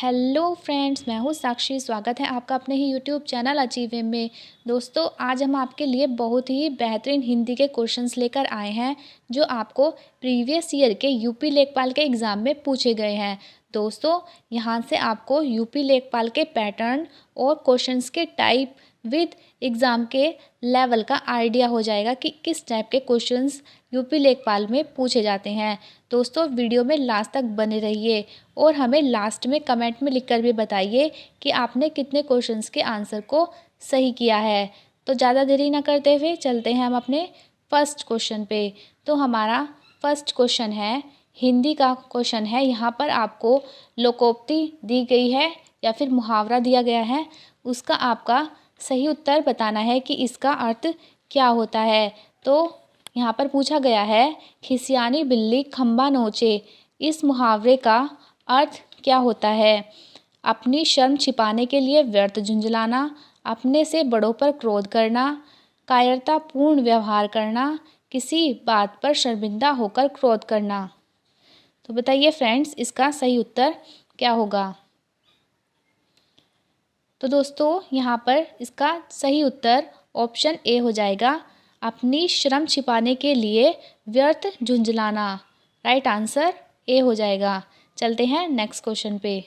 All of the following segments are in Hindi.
हेलो फ्रेंड्स, मैं हूँ साक्षी। स्वागत है आपका अपने ही यूट्यूब चैनल अचीव हिम में। दोस्तों, आज हम आपके लिए बहुत ही बेहतरीन हिंदी के क्वेश्चंस लेकर आए हैं जो आपको प्रीवियस ईयर के यूपी लेखपाल के एग्ज़ाम में पूछे गए हैं। दोस्तों, यहाँ से आपको यूपी लेखपाल के पैटर्न और क्वेश्चंस के टाइप विद एग्ज़ाम के लेवल का आइडिया हो जाएगा कि किस टाइप के क्वेश्चंस यूपी लेखपाल में पूछे जाते हैं। दोस्तों, वीडियो में लास्ट तक बने रहिए और हमें लास्ट में कमेंट में लिखकर भी बताइए कि आपने कितने क्वेश्चंस के आंसर को सही किया है। तो ज़्यादा देरी ना करते हुए चलते हैं हम अपने फर्स्ट क्वेश्चन पे। तो हमारा फर्स्ट क्वेश्चन है, हिंदी का क्वेश्चन है। यहाँ पर आपको लोकोक्ति दी गई है या फिर मुहावरा दिया गया है, उसका आपका सही उत्तर बताना है कि इसका अर्थ क्या होता है। तो यहाँ पर पूछा गया है, खिसियानी बिल्ली खंबा नोचे, इस मुहावरे का अर्थ क्या होता है। अपनी शर्म छिपाने के लिए व्यर्थ झुंझलाना, अपने से बड़ों पर क्रोध करना, कायरतापूर्ण व्यवहार करना, किसी बात पर शर्मिंदा होकर क्रोध करना। तो बताइए फ्रेंड्स, इसका सही उत्तर क्या होगा। तो दोस्तों, यहाँ पर इसका सही उत्तर ऑप्शन ए हो जाएगा, अपनी शर्म छिपाने के लिए व्यर्थ झुंझलाना। राइट आंसर ए हो जाएगा। चलते हैं नेक्स्ट क्वेश्चन पे।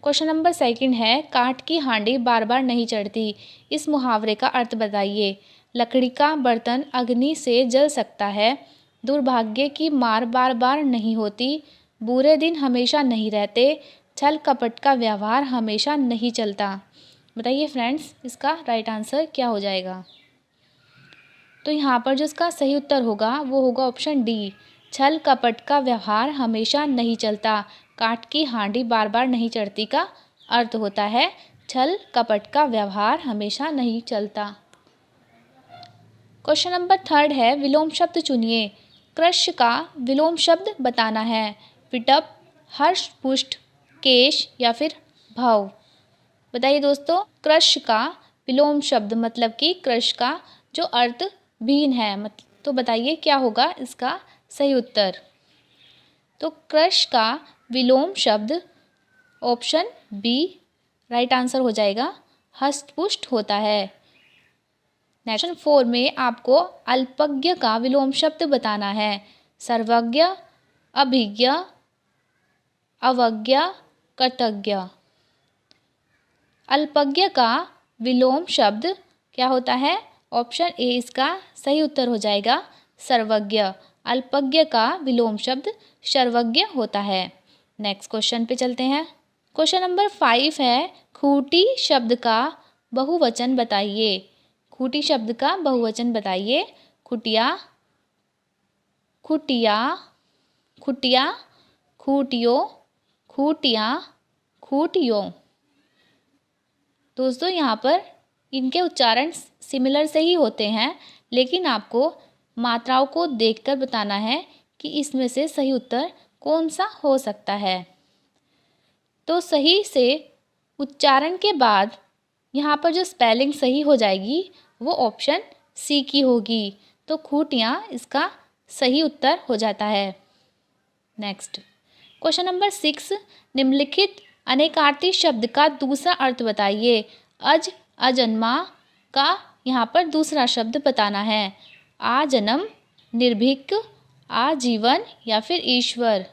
क्वेश्चन नंबर सेकंड है, काठ की हांडी बार बार नहीं चढ़ती, इस मुहावरे का अर्थ बताइए। लकड़ी का बर्तन अग्नि से जल सकता है, दुर्भाग्य की मार बार बार नहीं होती, बुरे दिन हमेशा नहीं रहते, छल कपट का व्यवहार हमेशा नहीं चलता। बताइए फ्रेंड्स, इसका राइट आंसर क्या हो जाएगा। तो यहाँ पर जो इसका सही उत्तर होगा वो होगा ऑप्शन डी, छल कपट का व्यवहार हमेशा नहीं चलता। काठ की हांडी बार बार नहीं चढ़ती का अर्थ होता है छल कपट का व्यवहार हमेशा नहीं चलता। क्वेश्चन नंबर थर्ड है, विलोम शब्द चुनिए। कृश का विलोम शब्द बताना है। विटप, हर्ष पुष्ट, केश या फिर भव। बताइए दोस्तों, कृश का विलोम शब्द मतलब कि कृश का जो अर्थ भीन है, तो बताइए क्या होगा इसका सही उत्तर। तो कृश का विलोम शब्द ऑप्शन बी राइट आंसर हो जाएगा, हस्तपुष्ट होता है। क्वेश्चन 4 में आपको अल्पज्ञ का विलोम शब्द बताना है। सर्वज्ञ, अभिज्ञ, अवज्ञ, कृतज्ञ। अल्पज्ञ का विलोम शब्द क्या होता है। ऑप्शन ए इसका सही उत्तर हो जाएगा, सर्वज्ञ। अल्पज्ञ का विलोम शब्द सर्वज्ञ होता है। नेक्स्ट क्वेश्चन पे चलते हैं। क्वेश्चन नंबर 5 है, खूंटी शब्द का बहुवचन बताइए। खूंटी शब्द का बहुवचन बताइए। खुटिया, खुटिया, खुटिया, खूटियो, खूटियाँ, खूटियों। दोस्तों, यहाँ पर इनके उच्चारण सिमिलर से ही होते हैं, लेकिन आपको मात्राओं को देखकर बताना है कि इसमें से सही उत्तर कौन सा हो सकता है। तो सही से उच्चारण के बाद यहाँ पर जो स्पेलिंग सही हो जाएगी वो ऑप्शन सी की होगी। तो खूंटियाँ इसका सही उत्तर हो जाता है। नेक्स्ट क्वेश्चन नंबर 6, निम्नलिखित अनेकार्थी शब्द का दूसरा अर्थ बताइए। अज, अजन्मा का यहाँ पर दूसरा शब्द बताना है। आजन्म, निर्भीक, आजीवन या फिर ईश्वर।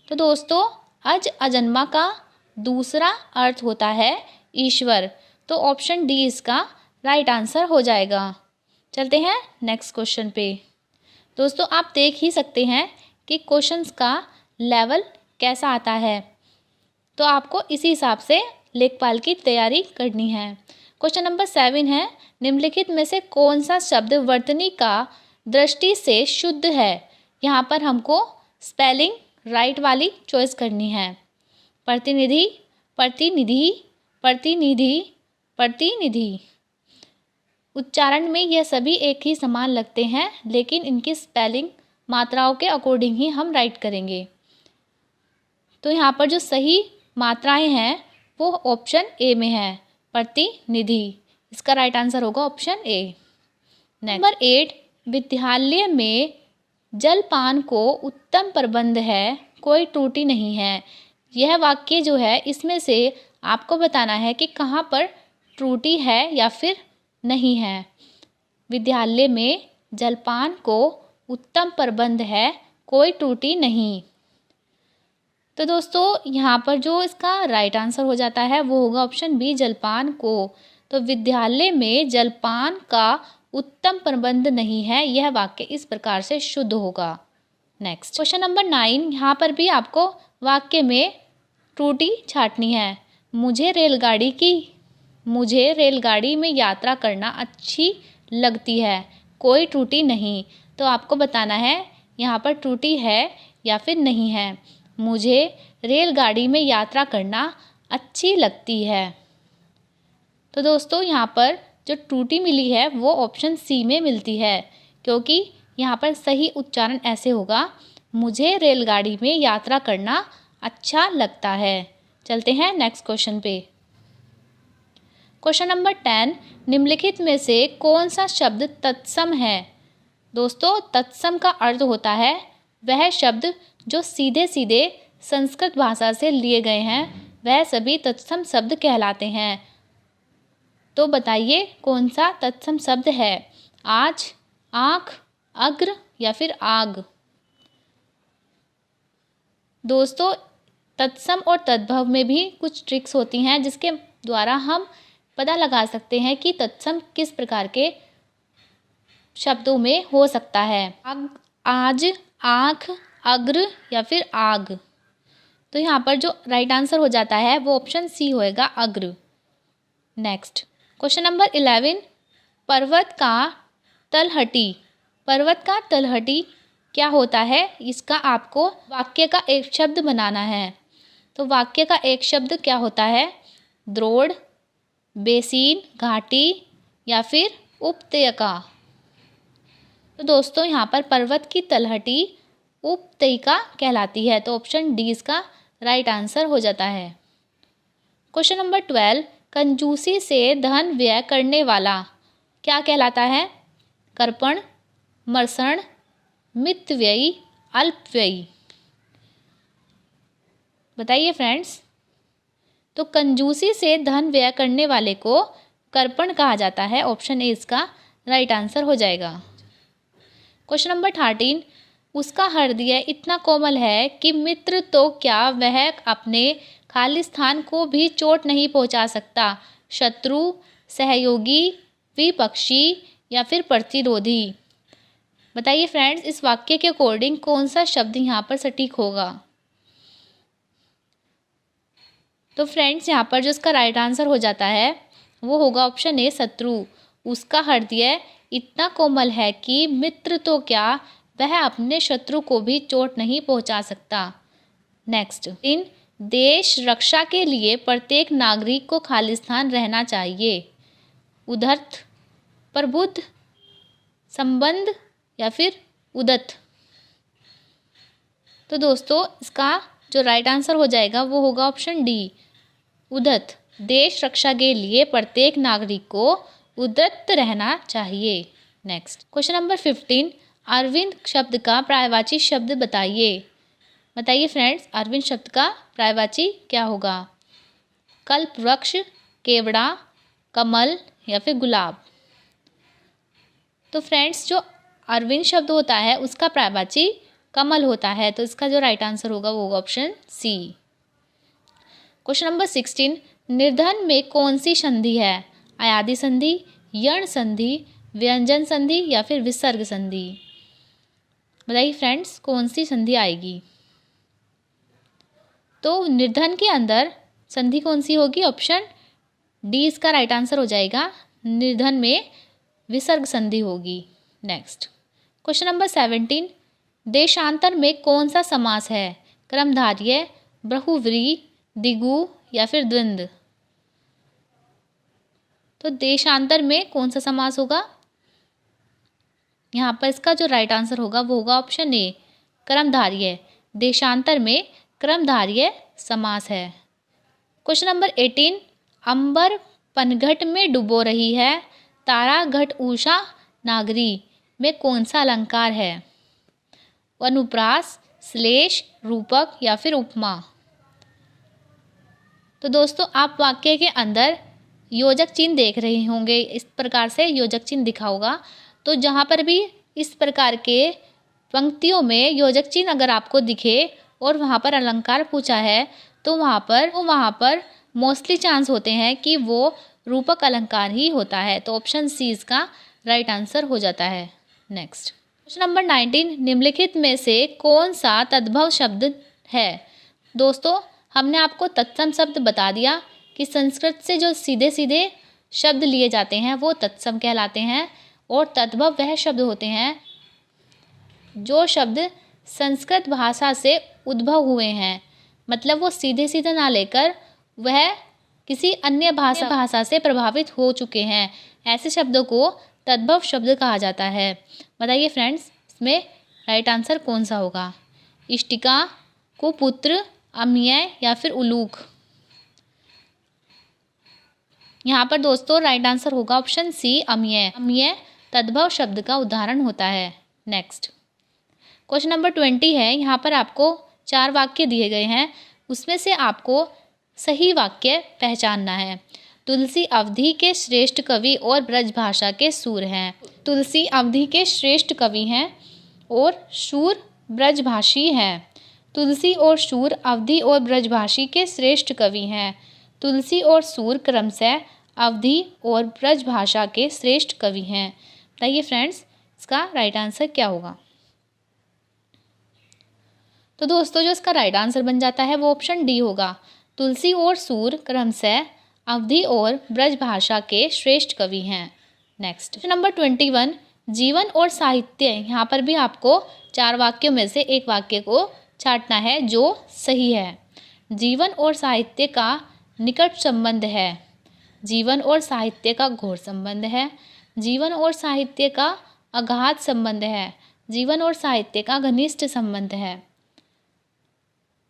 तो दोस्तों, अज अजन्मा का दूसरा अर्थ होता है ईश्वर। तो ऑप्शन डी इसका राइट आंसर हो जाएगा। चलते हैं नेक्स्ट क्वेश्चन पे। दोस्तों, आप देख ही सकते हैं कि क्वेश्चंस का लेवल कैसा आता है, तो आपको इसी हिसाब से लेखपाल की तैयारी करनी है। क्वेश्चन नंबर 7 है, निम्नलिखित में से कौन सा शब्द वर्तनी का दृष्टि से शुद्ध है। यहाँ पर हमको स्पेलिंग राइट वाली चॉइस करनी है। प्रतिनिधि, प्रतिनिधि, प्रतिनिधि, प्रतिनिधि। उच्चारण में यह सभी एक ही समान लगते हैं, लेकिन इनकी स्पेलिंग मात्राओं के अकॉर्डिंग ही हम राइट करेंगे। तो यहाँ पर जो सही मात्राएं हैं वो ऑप्शन ए में है, प्रतिनिधि। इसका राइट आंसर होगा ऑप्शन ए। नंबर 8, विद्यालय में जलपान को उत्तम प्रबंध है, कोई त्रुटि नहीं है। यह वाक्य जो है इसमें से आपको बताना है कि कहाँ पर त्रुटि है या फिर नहीं है। विद्यालय में जलपान को उत्तम प्रबंध है, कोई त्रुटि नहीं। तो दोस्तों यहाँ पर जो इसका राइट आंसर हो जाता है वो होगा ऑप्शन बी, जलपान को। तो विद्यालय में जलपान का उत्तम प्रबंध नहीं है, यह वाक्य इस प्रकार से शुद्ध होगा। नेक्स्ट क्वेश्चन नंबर 9, यहाँ पर भी आपको वाक्य में त्रुटि छांटनी है। मुझे रेलगाड़ी में यात्रा करना अच्छी लगती है, कोई त्रुटि नहीं। तो आपको बताना है यहाँ पर त्रुटि है या फिर नहीं है। मुझे रेलगाड़ी में यात्रा करना अच्छी लगती है। तो दोस्तों यहाँ पर जो त्रुटि मिली है वो ऑप्शन सी में मिलती है, क्योंकि यहाँ पर सही उच्चारण ऐसे होगा, मुझे रेलगाड़ी में यात्रा करना अच्छा लगता है। चलते हैं नेक्स्ट क्वेश्चन पे। क्वेश्चन नंबर 10, निम्नलिखित में से कौन सा शब्द तत्सम है। दोस्तों तत्सम का अर्थ होता है वह शब्द जो सीधे सीधे संस्कृत भाषा से लिए गए हैं, वह सभी तत्सम शब्द कहलाते हैं। तो बताइए कौन सा तत्सम शब्द है। आज, आँख, अग्र या फिर आग। दोस्तों तत्सम और तद्भव में भी कुछ ट्रिक्स होती हैं जिसके द्वारा हम पता लगा सकते हैं कि तत्सम किस प्रकार के शब्दों में हो सकता है। आज, आँख, अग्र या फिर आग। तो यहाँ पर जो राइट आंसर हो जाता है वो ऑप्शन सी होएगा, अग्र। नेक्स्ट क्वेश्चन नंबर 11, पर्वत का तलहटी क्या होता है, इसका आपको वाक्य का एक शब्द बनाना है। तो वाक्य का एक शब्द क्या होता है, द्रोण, बेसिन, घाटी या फिर उपत्यका। तो दोस्तों यहाँ पर पर्वत की तलहटी उपत्यका कहलाती है, तो ऑप्शन डी इसका राइट आंसर हो जाता है। क्वेश्चन नंबर 12, कंजूसी से धन व्यय करने वाला क्या कहलाता है, कर्पण, मर्सण, मितव्ययी, अल्पव्ययी। बताइए फ्रेंड्स। तो कंजूसी से धन व्यय करने वाले को कर्पण कहा जाता है, ऑप्शन ए इसका राइट आंसर हो जाएगा। क्वेश्चन नंबर 13, उसका हृदय इतना कोमल है कि मित्र तो क्या वह अपने खालिस्तान को भी चोट नहीं पहुंचा सकता, शत्रु, सहयोगी, विपक्षी या फिर प्रतिरोधी। बताइए फ्रेंड्स इस वाक्य के अकॉर्डिंग कौन सा शब्द यहाँ पर सटीक होगा। तो फ्रेंड्स यहाँ पर जो इसका राइट आंसर हो जाता है वो होगा ऑप्शन ए, शत्रु। उसका हृदय इतना कोमल है कि मित्र तो क्या वह अपने शत्रु को भी चोट नहीं पहुंचा सकता। नेक्स्ट, इन देश रक्षा के लिए प्रत्येक नागरिक को खालिस्तान रहना चाहिए, उद्धत, प्रबुद्ध, संबंध या फिर उदत। तो दोस्तों इसका जो राइट आंसर हो जाएगा वो होगा ऑप्शन डी, उदत। देश रक्षा के लिए प्रत्येक नागरिक को उदत रहना चाहिए। नेक्स्ट क्वेश्चन नंबर 15, अरविंद शब्द का पर्यायवाची शब्द बताइए। बताइए फ्रेंड्स अरविंद शब्द का पर्यायवाची क्या होगा, कल्प वृक्ष, केवड़ा, कमल या फिर गुलाब। तो फ्रेंड्स जो अरविंद शब्द होता है उसका पर्यायवाची कमल होता है, तो इसका जो राइट आंसर होगा वो होगा ऑप्शन सी। क्वेश्चन नंबर 16, निर्धन में कौन सी संधि है, अयादि संधि, यण संधि, व्यंजन संधि या फिर विसर्ग संधि। बताइए फ्रेंड्स कौन सी संधि आएगी। तो निर्धन के अंदर संधि कौन सी होगी, ऑप्शन डी इसका राइट आंसर हो जाएगा, निर्धन में विसर्ग संधि होगी। नेक्स्ट क्वेश्चन नंबर 17, देशांतर में कौन सा समास है, क्रमधारय, बहुव्रीहि, द्विगु या फिर द्वंद्व। तो देशांतर में कौन सा समास होगा, यहाँ पर इसका जो राइट आंसर होगा वो होगा ऑप्शन ए, क्रमधारय। देशांतर में क्रमधारय समास है। क्वेश्चन नंबर 18, अंबर पनघट में डुबो रही है, तारा घट उषा नागरी में कौन सा अलंकार है, अनुप्रास, श्लेष, रूपक या फिर उपमा। तो दोस्तों आप वाक्य के अंदर योजक चिन्ह देख रहे होंगे, इस प्रकार से योजक चिन्ह दिखा होगा। तो जहाँ पर भी इस प्रकार के पंक्तियों में योजक चिन्ह अगर आपको दिखे और वहाँ पर अलंकार पूछा है तो वहाँ पर मोस्टली चांस होते हैं कि वो रूपक अलंकार ही होता है। तो ऑप्शन सी इसका राइट आंसर हो जाता है। नेक्स्ट क्वेश्चन नंबर 19, निम्नलिखित में से कौन सा तद्भव शब्द है। दोस्तों हमने आपको तत्सम शब्द बता दिया कि संस्कृत से जो सीधे सीधे शब्द लिए जाते हैं वो तत्सम कहलाते हैं, और तद्भव वह शब्द होते हैं जो शब्द संस्कृत भाषा से उद्भव हुए हैं, मतलब वो सीधे सीधे ना लेकर वह किसी अन्य भाषा से प्रभावित हो चुके हैं। ऐसे शब्दों को तद्भव शब्द कहा जाता है। बताइए फ्रेंड्स, इसमें राइट आंसर कौन सा होगा। इष्टिका, कुपुत्र, अम्यय या फिर उलूक। यहाँ पर दोस्तों राइट आंसर होगा ऑप्शन सी अम्यय। अम्यय तद्भव शब्द का उदाहरण होता है। नेक्स्ट क्वेश्चन नंबर 20 है। यहाँ पर आपको 4 वाक्य दिए गए हैं, उसमें से आपको सही वाक्य पहचानना है। तुलसी अवधि के श्रेष्ठ कवि और ब्रजभाषा के सूर हैं। तुलसी अवधि के श्रेष्ठ कवि हैं और शूर ब्रजभाषी हैं। तुलसी और शूर अवधि और ब्रजभाषी के श्रेष्ठ कवि हैं। तुलसी और शूर क्रमशः अवधि और ब्रजभाषा के श्रेष्ठ कवि हैं। बताइए फ्रेंड्स, इसका राइट आंसर क्या होगा। तो दोस्तों जो इसका राइट आंसर बन जाता है वो ऑप्शन डी होगा। तुलसी और शूर क्रमशः अवधि और ब्रजभाषा के श्रेष्ठ कवि हैं। नेक्स्ट नंबर 21, जीवन और साहित्य। यहाँ पर भी आपको 4 वाक्यों में से एक वाक्य को छांटना है जो सही है। जीवन और साहित्य का निकट संबंध है। जीवन और साहित्य का घोर संबंध है। जीवन और साहित्य का अगाध संबंध है। जीवन और साहित्य का घनिष्ठ संबंध है।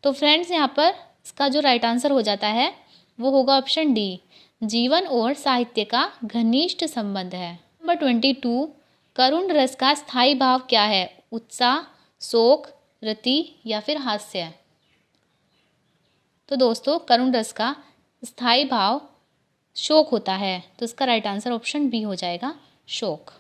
तो फ्रेंड्स यहाँ पर इसका जो राइट आंसर हो जाता है वो होगा ऑप्शन डी, जीवन और साहित्य का घनिष्ठ संबंध है। नंबर 22, करुण रस का स्थायी भाव क्या है। उत्साह, शोक, रति या फिर हास्य। तो दोस्तों करुण रस का स्थायी भाव शोक होता है, तो इसका राइट आंसर ऑप्शन बी हो जाएगा, शोक।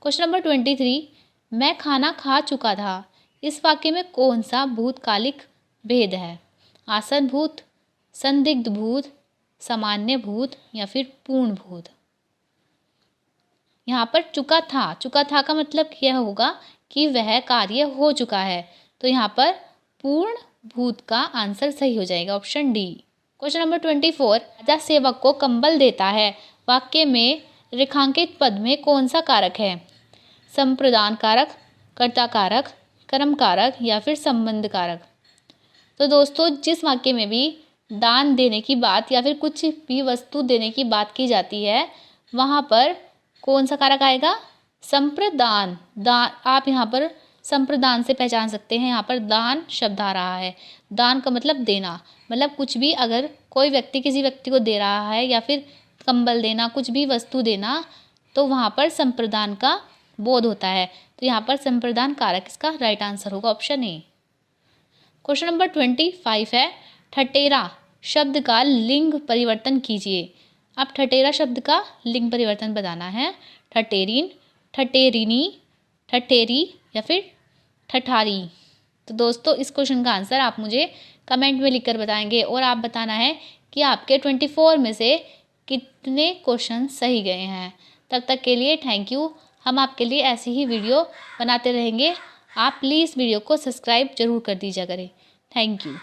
क्वेश्चन नंबर 23, मैं खाना खा चुका था। इस वाक्य में कौन सा भूतकालिक भेद है। आसन भूत, संदिग्ध भूत, सामान्य भूत या फिर पूर्ण भूत। यहाँ पर चुका था का मतलब यह होगा कि वह कार्य हो चुका है, तो यहाँ पर पूर्ण भूत का आंसर सही हो जाएगा, ऑप्शन डी। क्वेश्चन नंबर 24, राजा सेवक को कंबल देता है। वाक्य में रेखांकित पद में कौन सा कारक है। संप्रदान कारक, कर्ता कारक, कर्म कारक या फिर संबंध कारक। तो दोस्तों जिस वाक्य में भी दान देने की बात या फिर कुछ भी वस्तु देने की बात की जाती है वहाँ पर कौन सा कारक आएगा, संप्रदान। दान आप यहाँ पर संप्रदान से पहचान सकते हैं, यहाँ पर दान शब्द आ रहा है। दान का मतलब देना, मतलब कुछ भी अगर कोई व्यक्ति किसी व्यक्ति को दे रहा है या फिर कंबल देना, कुछ भी वस्तु देना, तो वहाँ पर संप्रदान का बोध होता है। तो यहाँ पर संप्रदान कारक इसका राइट आंसर होगा, ऑप्शन ए। क्वेश्चन नंबर 25 है, ठठेरा शब्द का लिंग परिवर्तन कीजिए। अब ठठेरा शब्द का लिंग परिवर्तन बताना है। ठठेरीन, ठठेरिनी, ठठेरी या फिर ठठारी। तो दोस्तों इस क्वेश्चन का आंसर आप मुझे कमेंट में लिखकर बताएंगे और आप बताना है कि आपके 24 में से कितने क्वेश्चन सही गए हैं। तब तक के लिए थैंक यू। हम आपके लिए ऐसी ही वीडियो बनाते रहेंगे। आप प्लीज़ वीडियो को सब्सक्राइब जरूर कर दीजिए करें। Thank you.